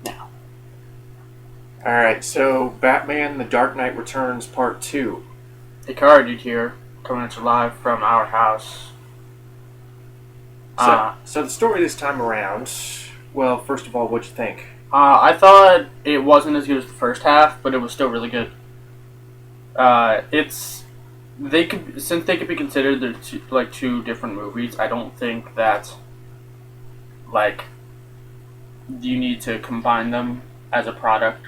now. Alright, so Batman The Dark Knight Returns Part 2. The card you hear coming at you live from our house. So the story this time around, well, first of all, what'd you think? I thought it wasn't as good as the first half, but it was still really good. Since they could be considered two different movies. I don't think that like you need to combine them as a product.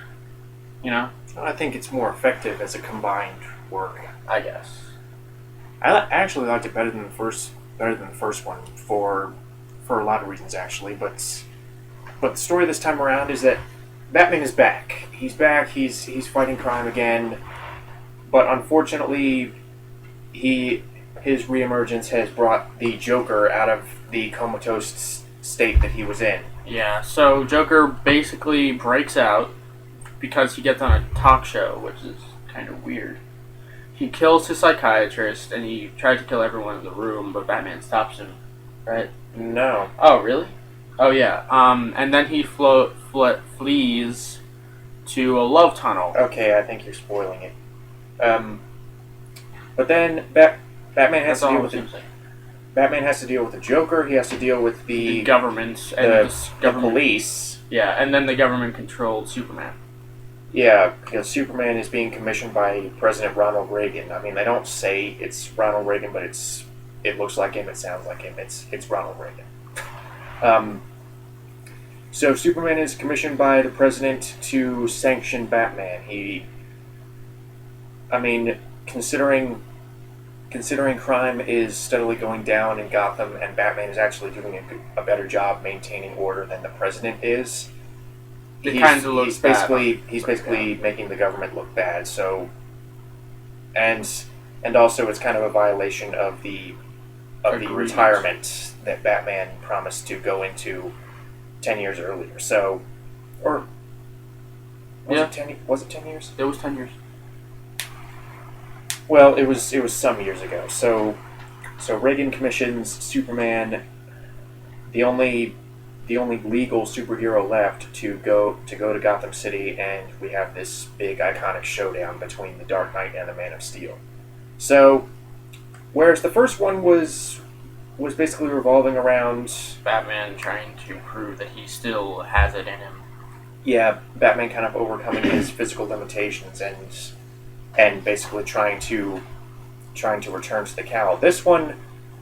You know, I think it's more effective as a combined work. I guess. I actually liked it better than the first one for a lot of reasons actually, but the story this time around is that Batman is back. He's back. He's fighting crime again, but unfortunately, his reemergence has brought the Joker out of the comatose state that he was in. Yeah. So Joker basically breaks out because he gets on a talk show, which is kind of weird. He kills his psychiatrist, and he tries to kill everyone in the room, but Batman stops him. Right? No. Oh, really? Oh, yeah. And then he flees to a love tunnel. Okay, I think you're spoiling it. But then Batman has to deal with it. Batman has to deal with the Joker. He has to deal with the government and the police. Yeah, and then the government controlled Superman. Yeah, because Superman is being commissioned by President Ronald Reagan. I mean, they don't say it's Ronald Reagan, but it looks like him. It sounds like him. It's Ronald Reagan. So Superman is commissioned by the president to sanction Batman. Considering crime is steadily going down in Gotham, and Batman is actually doing a better job maintaining order than the president is. He's basically making the government look bad. So, and also it's kind of a violation of the retirement that Batman promised to go into 10 years earlier. So, or was it 10 years? It was 10 years. Well, it was some years ago. So Reagan commissions Superman, the only legal superhero left, to go to Gotham City, and we have this big iconic showdown between the Dark Knight and the Man of Steel. So, whereas the first one was basically revolving around Batman trying to prove that he still has it in him. Yeah, Batman kind of overcoming his physical limitations and basically trying to return to the cowl. This one,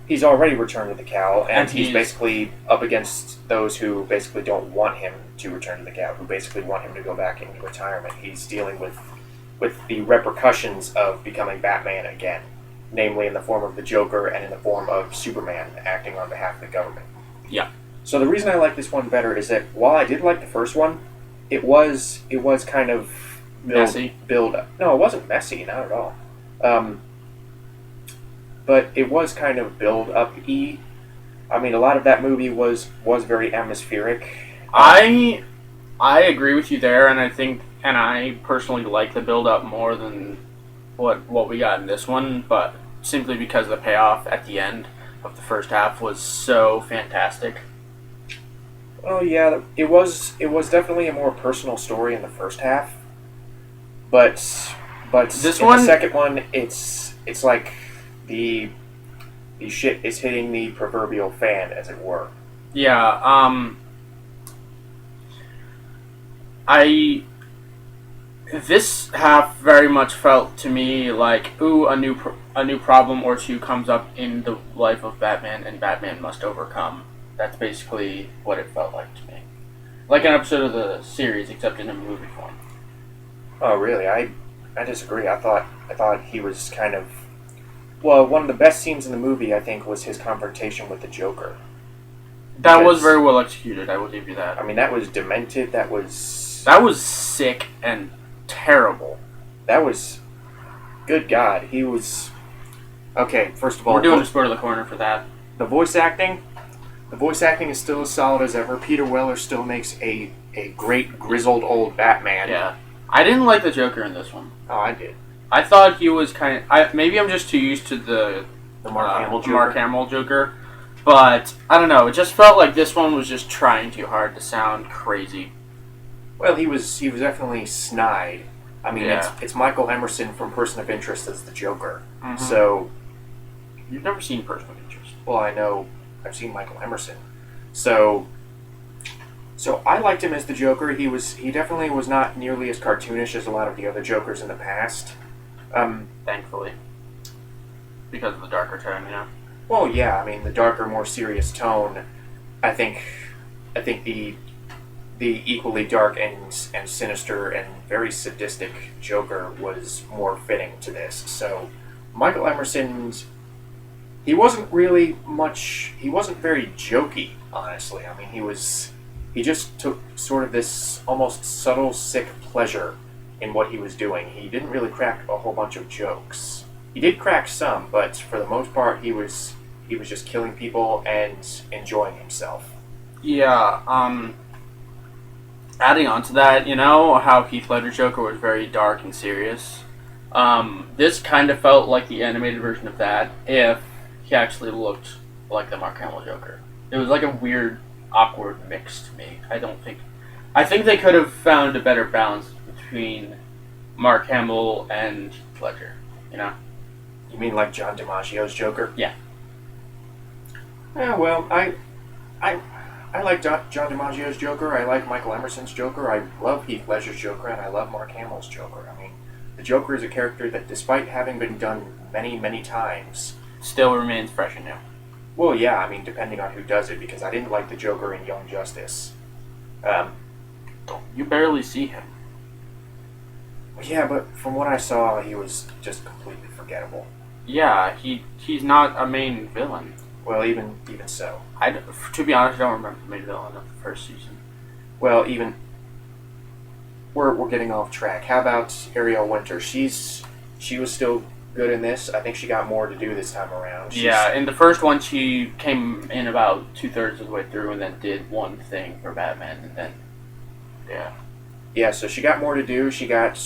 he's already returned to the cowl, and he's basically up against those who basically don't want him to return to the cowl, who basically want him to go back into retirement. He's dealing with the repercussions of becoming Batman again, namely in the form of the Joker and in the form of Superman acting on behalf of the government. Yeah. So the reason I like this one better is that while I did like the first one, it was kind of messy. No, it wasn't messy, not at all. But it was kind of build-up-y. I mean, a lot of that movie was very atmospheric. I agree with you there, and I personally like the build-up more than what we got in this one, but simply because the payoff at the end of the first half was so fantastic. Oh yeah, it was definitely a more personal story in the first half, but this in one, the second one, it's like the shit is hitting the proverbial fan, as it were. Yeah. This half very much felt to me like, ooh, a new problem or two comes up in the life of Batman, and Batman must overcome. That's basically what it felt like to me. Like an episode of the series, except in a movie form. Oh, really? I disagree. I thought he was kind of... Well, one of the best scenes in the movie, I think, was his confrontation with the Joker. That was very well executed, I will give you that. I mean, that was demented, that was sick and terrible. That was... Good God, he was... Okay, first of all... We're doing a sport of the corner for that. The voice acting is still as solid as ever. Peter Weller still makes a great grizzled old Batman. Yeah. I didn't like the Joker in this one. Oh, I did. I thought he was kind of... maybe I'm just too used to the Mark Hamill Joker. But, I don't know. It just felt like this one was just trying too hard to sound crazy. Well, he was definitely snide. I mean, Yeah. it's Michael Emerson from Person of Interest as the Joker. Mm-hmm. So, You've never seen Person of Interest. well, I know I've seen Michael Emerson. So I liked him as the Joker. He definitely was not nearly as cartoonish as a lot of the other Jokers in the past. Thankfully. Because of the darker tone, Well, yeah, I mean the darker, more serious tone. I think the equally dark and sinister and very sadistic Joker was more fitting to this. So Michael Emerson's he wasn't really much. He wasn't very jokey, honestly. I mean, he just took sort of this almost subtle, sick pleasure in what he was doing. He didn't really crack a whole bunch of jokes. He did crack some, but for the most part, he was just killing people and enjoying himself. Yeah, adding on to that, how Heath Ledger's Joker was very dark and serious. This kind of felt like the animated version of that if he actually looked like the Mark Hamill Joker. It was like a weird, awkward mix to me. I think they could have found a better balance between Mark Hamill and Heath Ledger, You mean like John DiMaggio's Joker? Yeah. Yeah, well, I like John DiMaggio's Joker. I like Michael Emerson's Joker. I love Heath Ledger's Joker, and I love Mark Hamill's Joker. I mean, the Joker is a character that, despite having been done many, many times, still remains fresh and new. Well, yeah, I mean, depending on who does it, because I didn't like the Joker in Young Justice. You barely see him. Yeah, but from what I saw, he was just completely forgettable. Yeah, he's not a main villain. Well, even so. To be honest, I don't remember the main villain of the first season. Well, we're getting off track. How about Ariel Winter? She was still good in this. I think she got more to do this time around. Yeah, in the first one, she came in about 2/3 of the way through and then did one thing for Batman, and then, yeah. Yeah, so she got more to do. She got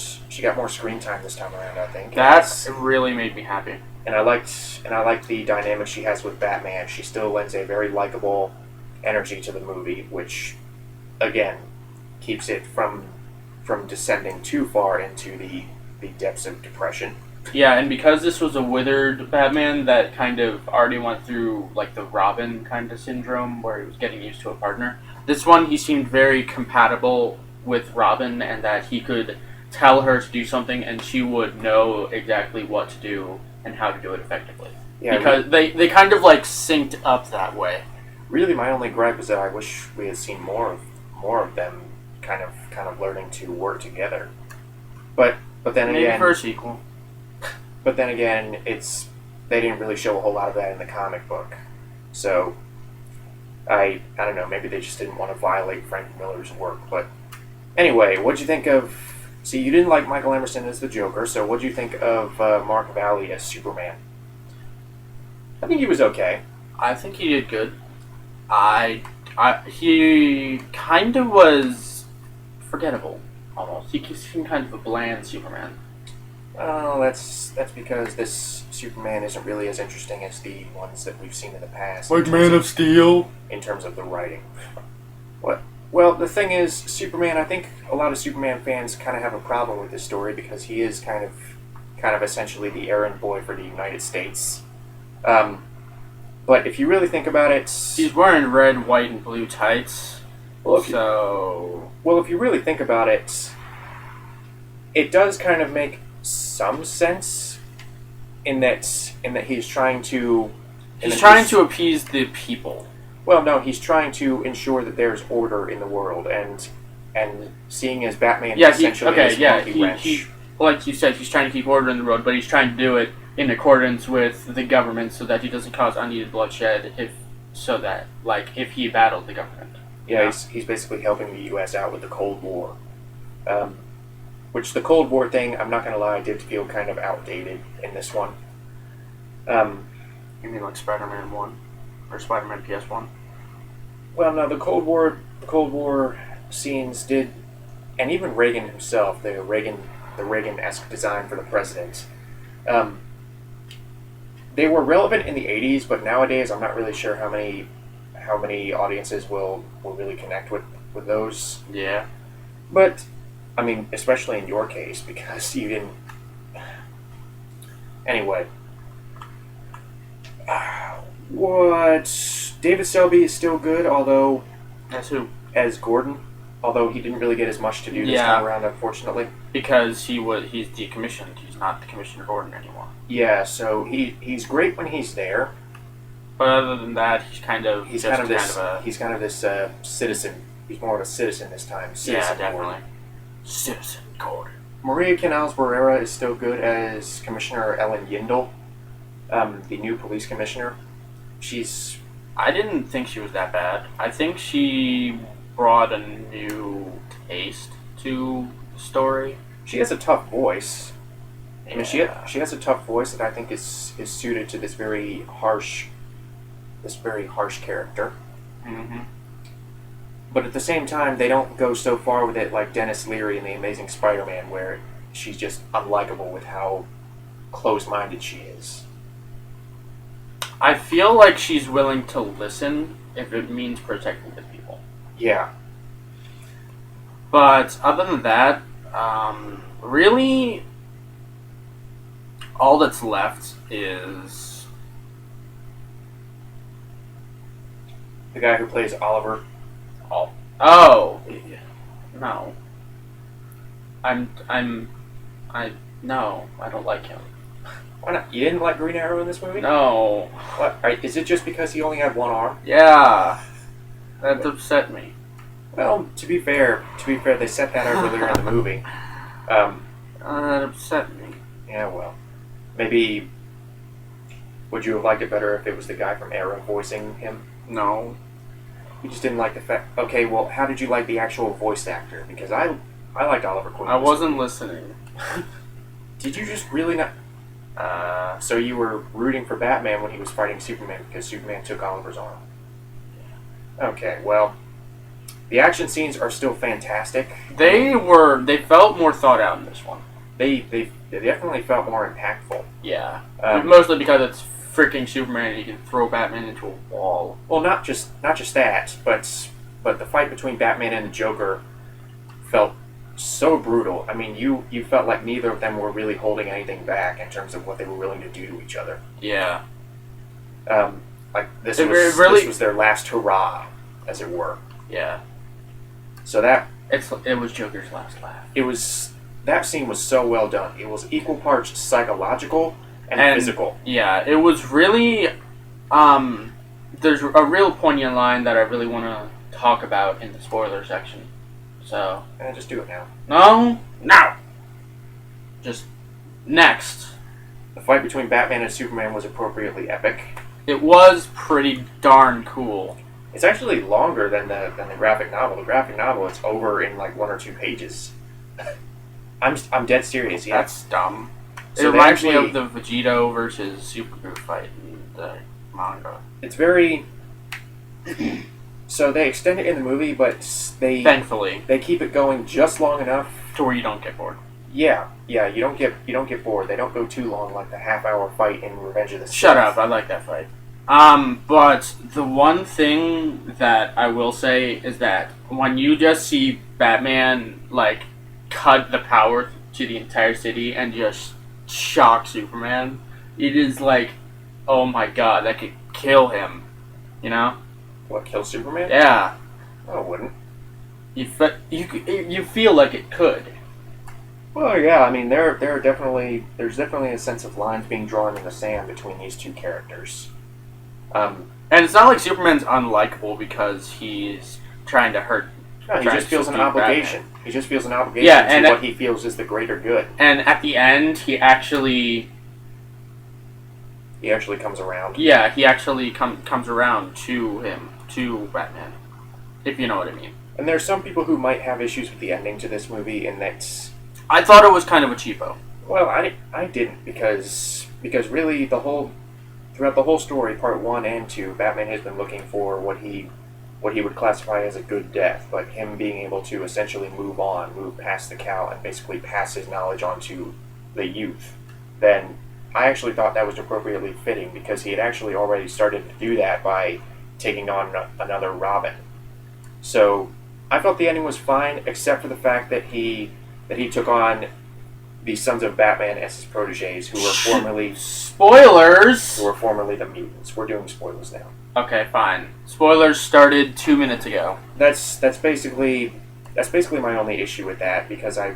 more screen time this time around, I think. That really made me happy. And I liked the dynamic she has with Batman. She still lends a very likable energy to the movie, which, again, keeps it from descending too far into the depths of depression. Yeah, and because this was a withered Batman that kind of already went through, like, the Robin kind of syndrome, where he was getting used to a partner, this one he seemed very compatible with Robin, and that he could tell her to do something and she would know exactly what to do and how to do it effectively. Yeah, because they kind of, like, synced up that way. Really, my only gripe is that I wish we had seen more of them kind of learning to work together. But then maybe again, for a sequel. But then again, they didn't really show a whole lot of that in the comic book. So I don't know, maybe they just didn't want to violate Frank Miller's work. But anyway, what'd you think of... See, you didn't like Michael Emerson as the Joker, so what'd you think of Mark Valley as Superman? I think he was okay. I think he did good. He kind of was forgettable, almost. He seemed kind of a bland Superman. Oh, that's because this Superman isn't really as interesting as the ones that we've seen in the past. Like Man of Steel? In terms of the writing. What? Well, the thing is, Superman, I think a lot of Superman fans kind of have a problem with this story because he is kind of essentially the errand boy for the United States. But if you really think about it... He's wearing red, white, and blue tights. Well, if you really think about it, it does kind of make some sense in that he's trying to... He's trying to appease the people. Well, no, he's trying to ensure that there's order in the world, and seeing as Batman essentially is monkey wrench. He, like you said, he's trying to keep order in the world, but he's trying to do it in accordance with the government so that he doesn't cause unneeded bloodshed if he battled the government. Yeah, he's basically helping the U.S. out with the Cold War. Which the Cold War thing, I'm not going to lie, I did feel kind of outdated in this one. You mean like Spider-Man 1? Or Spider-Man PS1? Well, no, the Cold War scenes did, and even Reagan himself, the Reagan-esque design for the president, they were relevant in the 80s, but nowadays I'm not really sure how many audiences will really connect with those. Yeah. But, I mean, especially in your case, because you didn't. Anyway. What? David Selby is still good, although. As who? As Gordon. Although he didn't really get as much to do this time around, unfortunately. Because he's decommissioned. He's not the Commissioner Gordon anymore. Yeah, so he's great when he's there. But other than that, he's kind of this citizen. He's more of a citizen this time. Citizen definitely. Gordon. Citizen Gordon. Maria Canals Barrera is still good as Commissioner Ellen Yindel, the new police commissioner. I didn't think she was that bad. I think she brought a new taste to the story. She has a tough voice. Yeah. I mean, she has a tough voice that I think is suited to this very harsh character. Mm-hmm. But at the same time, they don't go so far with it like Dennis Leary in The Amazing Spider-Man, where she's just unlikable with how close-minded she is. I feel like she's willing to listen if it means protecting the people. Yeah. But other than that, really, all that's left is the guy who plays Oliver. Oh, no. No, I don't like him. Why not? You didn't like Green Arrow in this movie? No. What? Is it just because he only had one arm? Yeah, that upset me. Well, to be fair, they set that out earlier in the movie. That upset me. Yeah, well, maybe. Would you have liked it better if it was the guy from Arrow voicing him? No. You just didn't like the fact. Okay, well, how did you like the actual voice actor? Because I liked Oliver Queen. I wasn't listening. Did you just really not? So you were rooting for Batman when he was fighting Superman because Superman took Oliver's arm. Okay, well, the action scenes are still fantastic. They felt more thought out in this one. They definitely felt more impactful. Yeah, mostly because it's freaking Superman and he can throw Batman into a wall. Well, not just that, but the fight between Batman and the Joker felt so brutal. I mean, you felt like neither of them were really holding anything back in terms of what they were willing to do to each other. Yeah. Like this was their last hurrah, as it were. Yeah. So it was Joker's last laugh. That scene was so well done. It was equal parts psychological and physical. Yeah, it was really. There's a real poignant line that I really want to talk about in the spoiler section. So. Just do it now. No, now. Just next. The fight between Batman and Superman was appropriately epic. It was pretty darn cool. It's actually longer than the graphic novel. The graphic novel, it's over in like 1 or 2 pages. I'm dead serious. Yeah. That's dumb. So it reminds me of the Vegito versus Supergroup fight in the manga. It's very. So they extend it in the movie, but thankfully they keep it going just long enough to where you don't get bored. Yeah. You don't get bored. They don't go too long, like the half-hour fight in Revenge of the Sith. Shut up! I like that fight. But the one thing that I will say is that when you just see Batman like cut the power to the entire city and just shock Superman, it is like, oh my god, that could kill him. You know? What, kill Superman? Yeah. No, it wouldn't. You feel like it could. Well, yeah. I mean, there's definitely a sense of lines being drawn in the sand between these two characters. And it's not like Superman's unlikable because he's trying to hurt. No, he just feels an obligation. Batman. He just feels an obligation to what he feels is the greater good. And at the end, he actually comes around. Yeah, he actually comes around to him, to Batman, if you know what I mean. And there's some people who might have issues with the ending to this movie, and that's. I thought it was kind of a cheapo. Well, I didn't because really throughout the whole story, part 1 and 2, Batman has been looking for what he would classify as a good death, but him being able to essentially move past the cow, and basically pass his knowledge on to the youth. Then I actually thought that was appropriately fitting because he had actually already started to do that by taking on another Robin. So I felt the ending was fine, except for the fact that he took on the Sons of Batman as his proteges, who were formerly spoilers. Who were formerly the mutants. We're doing spoilers now. Okay, fine. Spoilers started 2 minutes ago. That's basically my only issue with that, because I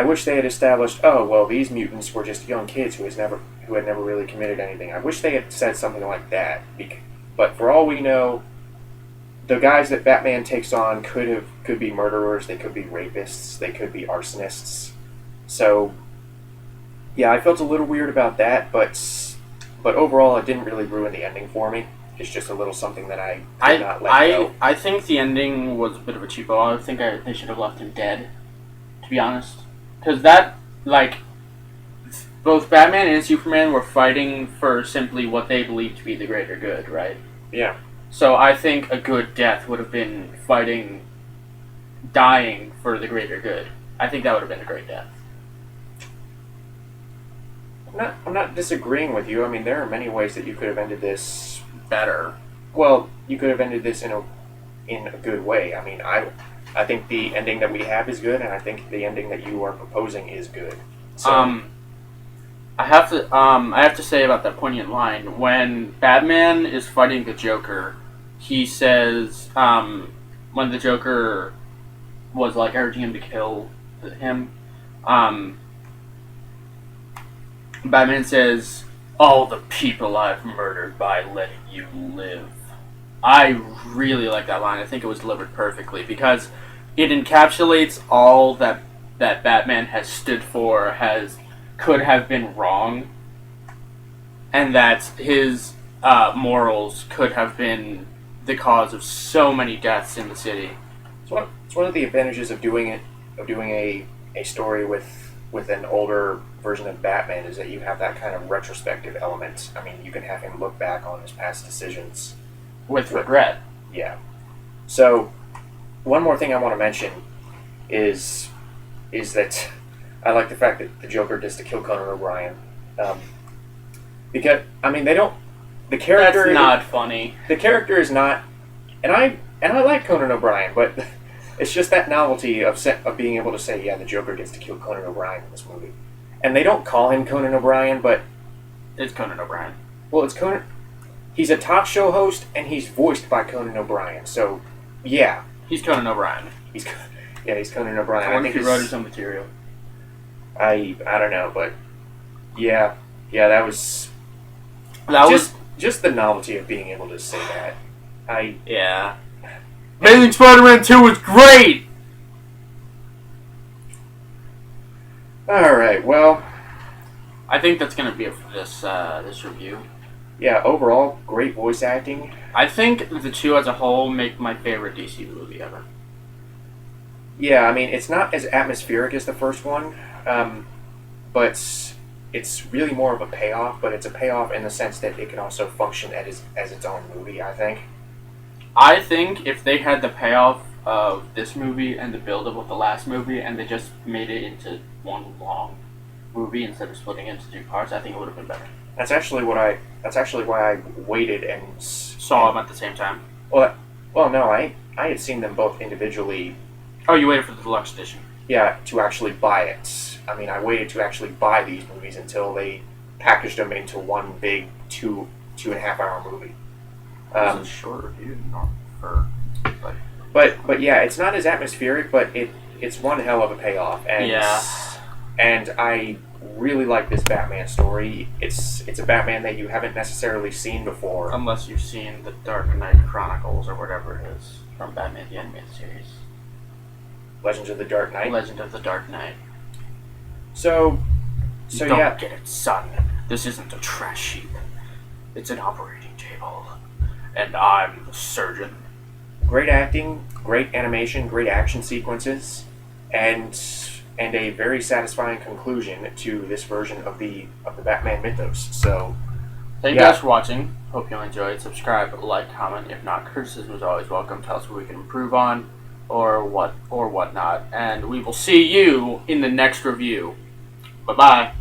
wish they had established, oh well, these mutants were just young kids who had never really committed anything. I wish they had said something like that. But for all we know, the guys that Batman takes on could be murderers, they could be rapists, they could be arsonists. So, yeah, I felt a little weird about that, but overall, it didn't really ruin the ending for me. It's just a little something that I did not let go. I think the ending was a bit of a cheapo. I think they should have left him dead, to be honest. Because that, like, both Batman and Superman were fighting for simply what they believed to be the greater good, right? Yeah. So I think a good death would have been dying for the greater good. I think that would have been a great death. I'm not disagreeing with you. I mean, there are many ways that you could have ended this better. Well, you could have ended this in a good way. I mean, I think the ending that we have is good, and I think the ending that you are proposing is good. So, I have to say about that poignant line when Batman is fighting the Joker, he says when the Joker was like urging him to kill him, Batman says, "All the people I've murdered by letting you live." I really like that line. I think it was delivered perfectly because it encapsulates all that Batman has stood for, could have been wrong, and that his morals could have been the cause of so many deaths in the city. It's one of the advantages of doing a story with an older version of Batman is that you have that kind of retrospective element. I mean, you can have him look back on his past decisions with regret. Yeah. So, one more thing I want to mention is that I like the fact that the Joker gets to kill Conan O'Brien. Because I mean, the character. That's not funny. The character is not, and I like Conan O'Brien, but it's just that novelty of being able to say, yeah, the Joker gets to kill Conan O'Brien in this movie, and they don't call him Conan O'Brien, but it's Conan O'Brien. Well, it's Conan. He's a talk show host, and he's voiced by Conan O'Brien. So, yeah, he's Conan O'Brien. He's Conan O'Brien. I wonder if he wrote his own material. I don't know, but yeah, that was just the novelty of being able to say that. Amazing Spider-Man 2 was great! Alright, well, I think that's going to be it for this review. Yeah, overall, great voice acting. I think the two as a whole make my favorite DC movie ever. Yeah, I mean, it's not as atmospheric as the first one, but it's really more of a payoff, but it's a payoff in the sense that it can also function as its own movie, I think. I think if they had the payoff of this movie and the build-up of the last movie, and they just made it into one long movie instead of splitting it into two parts, I think it would have been better. That's actually why I waited and saw them at the same time. Well, no, I had seen them both individually. Oh, you waited for the deluxe edition? Yeah, to actually buy it. I mean, I waited to actually buy these movies until they packaged them into one big 2.5 hour movie. This is a short review, not for. But yeah, it's not as atmospheric, but it's one hell of a payoff, and I really like this Batman story. It's a Batman that you haven't necessarily seen before, unless you've seen the Dark Knight Chronicles or whatever it is from Batman the Animated Series. Legends of the Dark Knight. Legend of the Dark Knight. So you don't get it, son. This isn't a trash heap. It's an operating table. And I'm the surgeon. Great acting, great animation, great action sequences, and a very satisfying conclusion to this version of the Batman mythos. So, thank you guys for watching. Hope you enjoyed. Subscribe, like, comment. If not, criticism is always welcome. Tell us what we can improve on, or whatnot. And we will see you in the next review. Bye bye.